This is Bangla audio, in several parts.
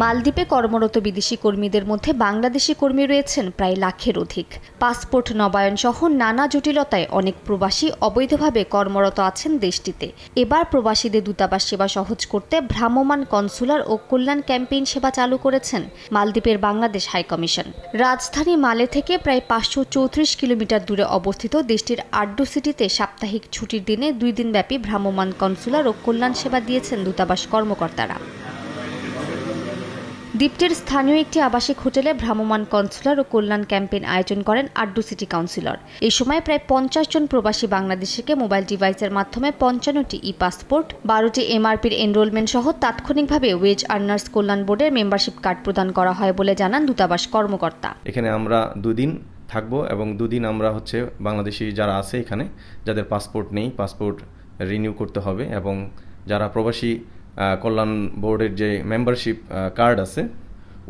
মালদ্বীপে কর্মরত বিদেশি কর্মীদের মধ্যে বাংলাদেশি কর্মী রয়েছেন প্রায় লাখের অধিক। পাসপোর্ট নবায়ন সহ নানা জটিলতায় অনেক প্রবাসী অবৈধভাবে কর্মরত আছেন দেশটিতে। এবার প্রবাসীদের দূতাবাস সেবা সহজ করতে ভ্রাম্যমাণ কনসুলার ও কল্যাণ ক্যাম্পেইন সেবা চালু করেছেন মালদ্বীপের বাংলাদেশ হাইকমিশন। রাজধানী মালে থেকে প্রায় 534 কিলোমিটার দূরে অবস্থিত দেশটির আড্ডু সিটিতে সাপ্তাহিক ছুটির দিনে 2 দিনব্যাপী ভ্রাম্যমাণ কনসুলার ও কল্যাণ সেবা দিয়েছেন দূতাবাস কর্মকর্তারা। দ্বীপটির স্থানীয় একটি আবাসিক হোটেলে ভ্রাম্যমাণ কনসুলার ও কল্যাণ ক্যাম্পেইন আয়োজন করেন আড্ডু সিটি কাউন্সিলর। এই সময় প্রায় 50 জন প্রবাসী বাংলাদেশিকে মোবাইল ডিভাইসের মাধ্যমে 55টি ই পাসপোর্ট, 12টি এমআরপির এনরোলমেন্ট সহ তাৎক্ষণিকভাবে ওয়েজ আর্নার্স কল্যাণ বোর্ডের মেম্বারশিপ কার্ড প্রদান করা হয় বলে জানান দূতাবাস কর্মকর্তা। এখানে আমরা 2 দিন থাকবো এবং 2 দিন আমরা বাংলাদেশি যারা আছে এখানে, যাদের পাসপোর্ট নেই, পাসপোর্ট রিনিউ করতে হবে, এবং যারা প্রবাসী কল্যাণ বোর্ডের যে মেম্বারশিপ কার্ড আছে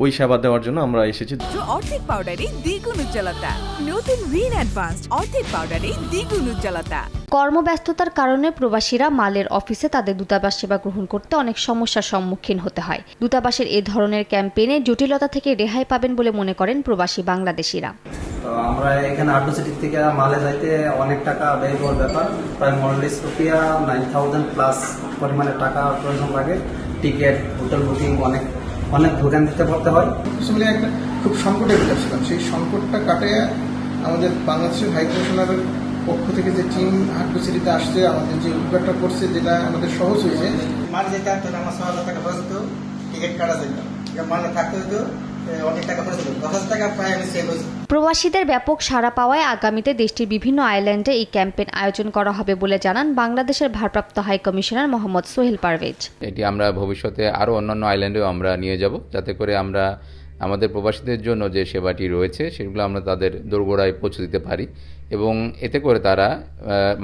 ওই সেবা দেওয়ার জন্য আমরা এসেছি। অর্ধেক পাউডারে দ্বিগুণ উজ্জ্বলতা, নতুন রিন অ্যাডভান্সড অর্ধেক পাউডারে দ্বিগুণ উজ্জ্বলতা। কর্মব্যস্ততার কারণে প্রবাসীরা মালের অফিসে তাদের দূতাবাস সেবা গ্রহণ করতে অনেক সমস্যার সম্মুখীন হতে হয়। দূতাবাসের এ ধরনের ক্যাম্পেইনে জটিলতা থেকে রেহাই পাবেন বলে মনে করেন প্রবাসী বাংলাদেশিরা। তো আমরা এখানে আড্ডু সিটি থেকে মালে যাইতে অনেক টাকা ব্যয় করার ব্যাপার, প্রায় মোরালেস রুপিয়া 9000 প্লাস পরিমাণে টাকা প্রয়োজন লাগে। টিকিট, হোটেল বুকিং অনেক দোকান দিতে পড়তে হয়। আসলে একটা খুব সংকটের ভিতরে ছিলাম, সেই সংকটটা কাটিয়ে আমাদের বাংলাদেশের হাই কমিশনারের পক্ষ থেকে যে টিম আড্ডু সিটিতে আসছে, আমাদের যে উদ্যোগটা করছে, যেটা আমাদের সহজ হয়েছে। মাল যেতে আসতে আমার 6,000 টাকা খরচ হতো, টিকিট কাটা যেত, মালে থাকতে হতো অনেক টাকা খরচ হতো, 10,000 টাকা প্রায় আমি সেভ হয়েছি। প্রবাসীদের ব্যাপক সাড়া পাওয়ায় আগামীতে দেশটির বিভিন্ন আইল্যান্ডে এই ক্যাম্পেইন আয়োজন করা হবে বলে জানান বাংলাদেশের ভারপ্রাপ্ত হাই কমিশনার মোহাম্মদ সোহেল পারভেজ। এটি আমরা ভবিষ্যতে আরও অন্যান্য আইল্যান্ডেও আমরা নিয়ে যাব, যাতে করে আমরা আমাদের প্রবাসীদের জন্য যে সেবাটি রয়েছে সেগুলো আমরা তাদের দোরগোড়ায় পৌঁছে দিতে পারি, এবং এতে করে তারা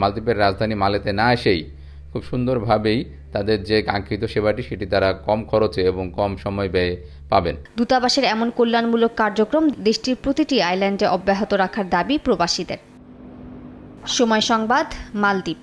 মালদ্বীপের রাজধানী মালেতে না এসেই খুব সুন্দরভাবেই তাদের যে কাঙ্ক্ষিত সেবাটি সেটি তারা কম খরচে এবং কম সময় ব্যয়ে পাবেন। দূতাবাসের এমন কল্যাণমূলক কার্যক্রম দেশটির প্রতিটি আইল্যান্ডে অব্যাহত রাখার দাবি প্রবাসীদের। সময় সংবাদ, মালদ্বীপ।